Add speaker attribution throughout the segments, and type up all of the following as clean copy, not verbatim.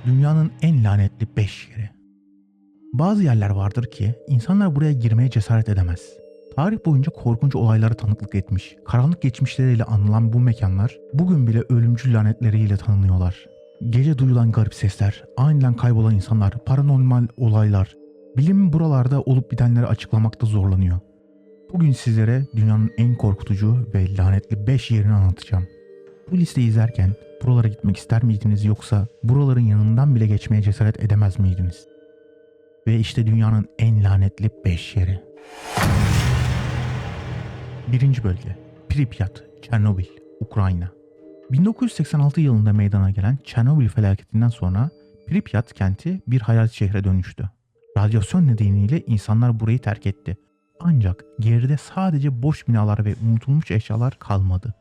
Speaker 1: Dünyanın en lanetli 5 yeri. Bazı yerler vardır ki insanlar buraya girmeye cesaret edemez. Tarih boyunca korkunç olaylara tanıklık etmiş, karanlık geçmişleriyle anılan bu mekanlar bugün bile ölümcül lanetleriyle tanınıyorlar. Gece duyulan garip sesler, aniden kaybolan insanlar, paranormal olaylar, bilim buralarda olup bitenleri açıklamakta zorlanıyor. Bugün sizlere dünyanın en korkutucu ve lanetli 5 yerini anlatacağım. Bu listeyi izlerken buralara gitmek ister miydiniz yoksa buraların yanından bile geçmeye cesaret edemez miydiniz? Ve işte dünyanın en lanetli 5 yeri. 1. Bölge Pripyat, Çernobil, Ukrayna. 1986 yılında meydana gelen Çernobil felaketinden sonra Pripyat kenti bir hayalet şehre dönüştü. Radyasyon nedeniyle insanlar burayı terk etti. Ancak geride sadece boş binalar ve unutulmuş eşyalar kalmadı.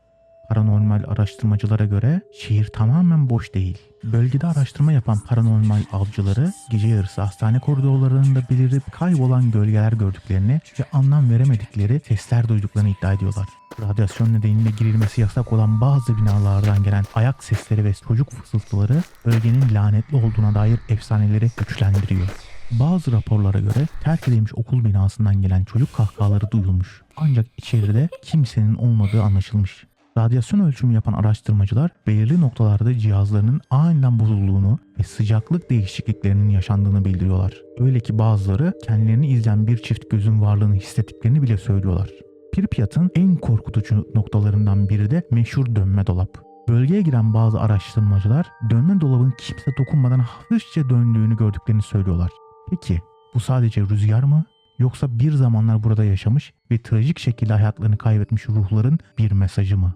Speaker 1: Paranormal araştırmacılara göre şehir tamamen boş değil. Bölgede araştırma yapan paranormal avcıları gece yarısı hastane koridorlarında belirip kaybolan gölgeler gördüklerini ve anlam veremedikleri sesler duyduklarını iddia ediyorlar. Radyasyon nedeniyle girilmesi yasak olan bazı binalardan gelen ayak sesleri ve çocuk fısıltıları bölgenin lanetli olduğuna dair efsaneleri güçlendiriyor. Bazı raporlara göre terk edilmiş okul binasından gelen çocuk kahkahaları duyulmuş. Ancak içeride kimsenin olmadığı anlaşılmış. Radyasyon ölçümü yapan araştırmacılar belirli noktalarda cihazlarının aniden bozulduğunu ve sıcaklık değişikliklerinin yaşandığını bildiriyorlar. Öyle ki bazıları kendilerini izleyen bir çift gözün varlığını hissettiklerini bile söylüyorlar. Pripyat'ın en korkutucu noktalarından biri de meşhur dönme dolap. Bölgeye giren bazı araştırmacılar dönme dolabın kimse dokunmadan hafifçe döndüğünü gördüklerini söylüyorlar. Peki bu sadece rüzgar mı? Yoksa bir zamanlar burada yaşamış ve trajik şekilde hayatlarını kaybetmiş ruhların bir mesajı mı?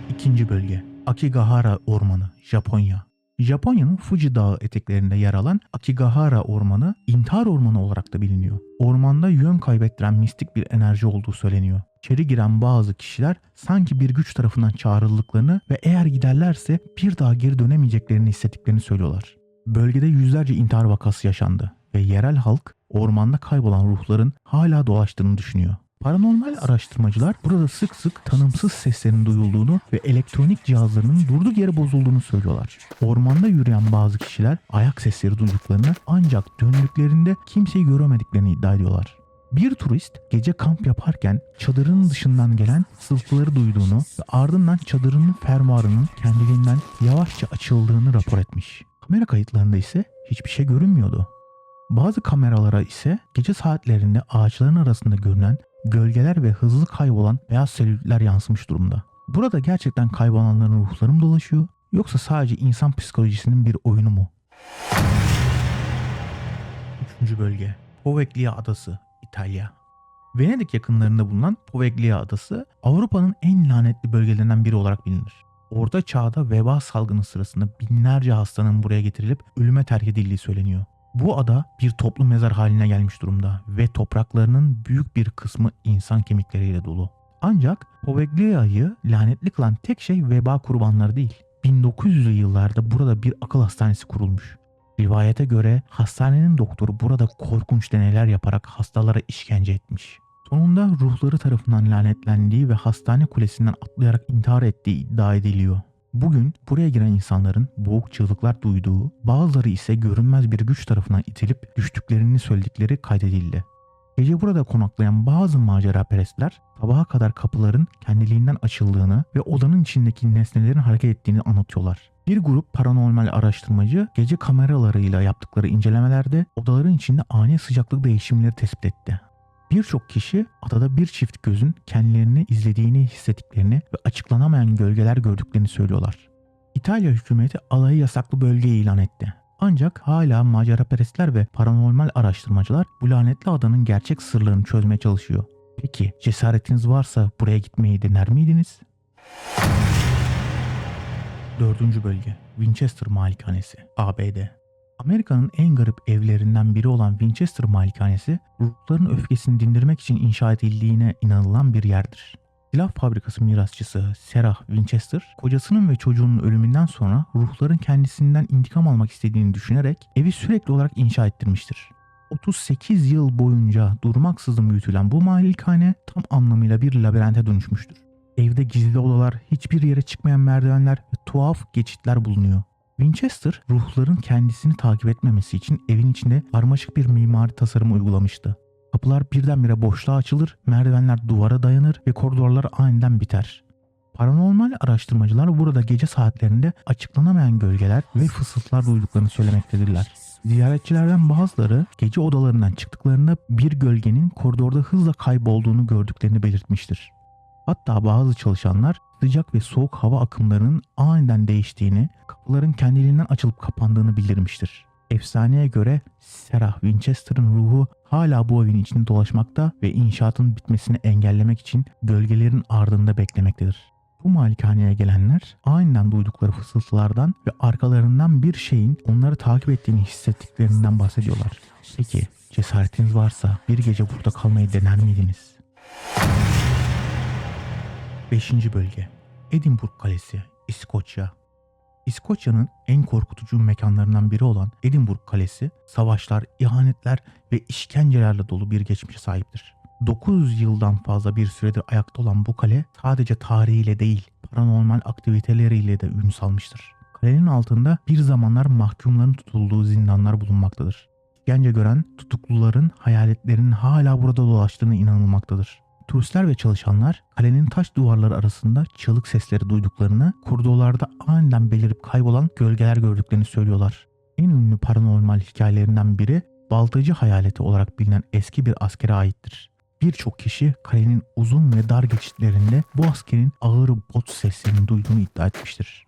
Speaker 1: 2. Bölge Akigahara Ormanı, Japonya. Japonya'nın Fuji Dağı eteklerinde yer alan Akigahara Ormanı, intihar ormanı olarak da biliniyor. Ormanda yön kaybettiren mistik bir enerji olduğu söyleniyor. İçeri giren bazı kişiler sanki bir güç tarafından çağrıldıklarını ve eğer giderlerse bir daha geri dönemeyeceklerini hissettiklerini söylüyorlar. Bölgede yüzlerce intihar vakası yaşandı ve yerel halk ormanda kaybolan ruhların hala dolaştığını düşünüyor. Paranormal araştırmacılar burada sık sık tanımsız seslerin duyulduğunu ve elektronik cihazlarının durduk yere bozulduğunu söylüyorlar. Ormanda yürüyen bazı kişiler ayak sesleri duyduklarını ancak döndüklerinde kimseyi göremediklerini iddia ediyorlar. Bir turist gece kamp yaparken çadırın dışından gelen sızıltıları duyduğunu ve ardından çadırının fermuarının kendiliğinden yavaşça açıldığını rapor etmiş. Kamera kayıtlarında ise hiçbir şey görünmüyordu. Bazı kameralara ise gece saatlerinde ağaçların arasında görünen gölgeler ve hızlı kaybolan beyaz selülitler yansımış durumda. Burada gerçekten kaybolanların ruhları mı dolaşıyor yoksa sadece insan psikolojisinin bir oyunu mu? 3. Bölge Poveglia Adası, İtalya. Venedik yakınlarında bulunan Poveglia Adası Avrupa'nın en lanetli bölgelerinden biri olarak bilinir. Orta Çağ'da veba salgını sırasında binlerce hastanın buraya getirilip ölüme terk edildiği söyleniyor. Bu ada bir toplu mezar haline gelmiş durumda ve topraklarının büyük bir kısmı insan kemikleriyle dolu. Ancak Poveglia'yı lanetli kılan tek şey veba kurbanları değil. 1900'lü yıllarda burada bir akıl hastanesi kurulmuş. Rivayete göre hastanenin doktoru burada korkunç deneyler yaparak hastalara işkence etmiş. Sonunda ruhları tarafından lanetlendiği ve hastane kulesinden atlayarak intihar ettiği iddia ediliyor. Bugün buraya giren insanların boğuk çığlıklar duyduğu, bazıları ise görünmez bir güç tarafından itilip düştüklerini söyledikleri kaydedildi. Gece burada konaklayan bazı maceraperestler sabaha kadar kapıların kendiliğinden açıldığını ve odanın içindeki nesnelerin hareket ettiğini anlatıyorlar. Bir grup paranormal araştırmacı gece kameralarıyla yaptıkları incelemelerde odaların içinde ani sıcaklık değişimleri tespit etti. Birçok kişi adada bir çift gözün kendilerini izlediğini hissettiklerini ve açıklanamayan gölgeler gördüklerini söylüyorlar. İtalya hükümeti adayı yasaklı bölge ilan etti. Ancak hala maceraperestler ve paranormal araştırmacılar bu lanetli adanın gerçek sırlarını çözmeye çalışıyor. Peki cesaretiniz varsa buraya gitmeyi dener miydiniz? 4. Bölge Winchester Malikanesi, ABD. Amerika'nın en garip evlerinden biri olan Winchester Malikanesi, ruhların öfkesini dindirmek için inşa edildiğine inanılan bir yerdir. Silah fabrikası mirasçısı Sarah Winchester, kocasının ve çocuğunun ölümünden sonra ruhların kendisinden intikam almak istediğini düşünerek evi sürekli olarak inşa ettirmiştir. 38 yıl boyunca durmaksızın büyütülen bu malikane tam anlamıyla bir labirente dönüşmüştür. Evde gizli odalar, hiçbir yere çıkmayan merdivenler ve tuhaf geçitler bulunuyor. Winchester, ruhların kendisini takip etmemesi için evin içinde karmaşık bir mimari tasarım uygulamıştı. Kapılar birdenbire boşluğa açılır, merdivenler duvara dayanır ve koridorlar aniden biter. Paranormal araştırmacılar burada gece saatlerinde açıklanamayan gölgeler ve fısıltılar duyduklarını söylemektedirler. Ziyaretçilerden bazıları gece odalarından çıktıklarında bir gölgenin koridorda hızla kaybolduğunu gördüklerini belirtmiştir. Hatta bazı çalışanlar sıcak ve soğuk hava akımlarının aniden değiştiğini, kapıların kendiliğinden açılıp kapandığını bildirmiştir. Efsaneye göre Sarah Winchester'ın ruhu hala bu evin içinde dolaşmakta ve inşaatın bitmesini engellemek için gölgelerin ardında beklemektedir. Bu malikaneye gelenler aniden duydukları fısıltılardan ve arkalarından bir şeyin onları takip ettiğini hissettiklerinden bahsediyorlar. Peki cesaretiniz varsa bir gece burada kalmayı dener miydiniz? 5. Bölge Edinburgh Kalesi, İskoçya. İskoçya'nın en korkutucu mekanlarından biri olan Edinburgh Kalesi, savaşlar, ihanetler ve işkencelerle dolu bir geçmişe sahiptir. 900 yıldan fazla bir süredir ayakta olan bu kale sadece tarihiyle değil, paranormal aktiviteleriyle de ün salmıştır. Kalenin altında bir zamanlar mahkumların tutulduğu zindanlar bulunmaktadır. İşkence gören tutukluların hayaletlerinin hala burada dolaştığına inanılmaktadır. Turistler ve çalışanlar kalenin taş duvarları arasında çığlık sesleri duyduklarını, koridorlarda aniden belirip kaybolan gölgeler gördüklerini söylüyorlar. En ünlü paranormal hikayelerinden biri Baltacı Hayaleti olarak bilinen eski bir askere aittir. Birçok kişi kalenin uzun ve dar geçitlerinde bu askerin ağır bot seslerini duyduğunu iddia etmiştir.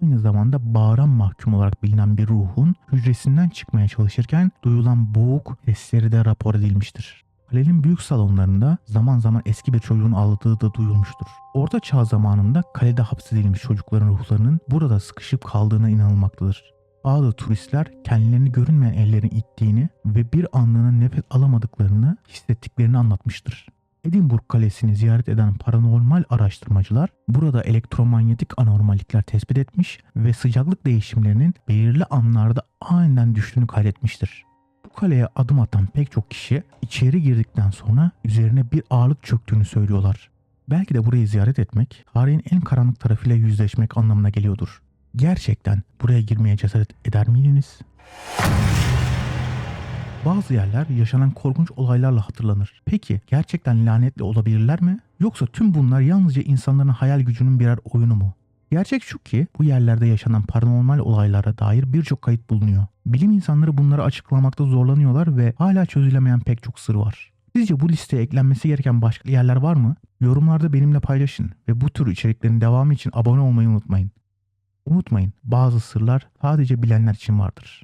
Speaker 1: Aynı zamanda bağıran mahkum olarak bilinen bir ruhun hücresinden çıkmaya çalışırken duyulan boğuk sesleri de rapor edilmiştir. Kalenin büyük salonlarında zaman zaman eski bir çocuğun ağladığı da duyulmuştur. Orta Çağ zamanında kalede hapsedilmiş çocukların ruhlarının burada sıkışıp kaldığına inanılmaktadır. Bazı turistler kendilerini görünmeyen ellerin ittiğini ve bir anlığına nefes alamadıklarını hissettiklerini anlatmıştır. Edinburgh Kalesi'ni ziyaret eden paranormal araştırmacılar burada elektromanyetik anormallikler tespit etmiş ve sıcaklık değişimlerinin belirli anlarda aniden düştüğünü kaydetmiştir. Bu kaleye adım atan pek çok kişi içeri girdikten sonra üzerine bir ağırlık çöktüğünü söylüyorlar. Belki de burayı ziyaret etmek, tarihin en karanlık tarafıyla yüzleşmek anlamına geliyordur. Gerçekten buraya girmeye cesaret eder miydiniz? Bazı yerler yaşanan korkunç olaylarla hatırlanır. Peki gerçekten lanetli olabilirler mi? Yoksa tüm bunlar yalnızca insanların hayal gücünün birer oyunu mu? Gerçek şu ki bu yerlerde yaşanan paranormal olaylara dair birçok kayıt bulunuyor. Bilim insanları bunları açıklamakta zorlanıyorlar ve hala çözülemeyen pek çok sır var. Sizce bu listeye eklenmesi gereken başka yerler var mı? Yorumlarda benimle paylaşın ve bu tür içeriklerin devamı için abone olmayı unutmayın. Unutmayın, bazı sırlar sadece bilenler için vardır.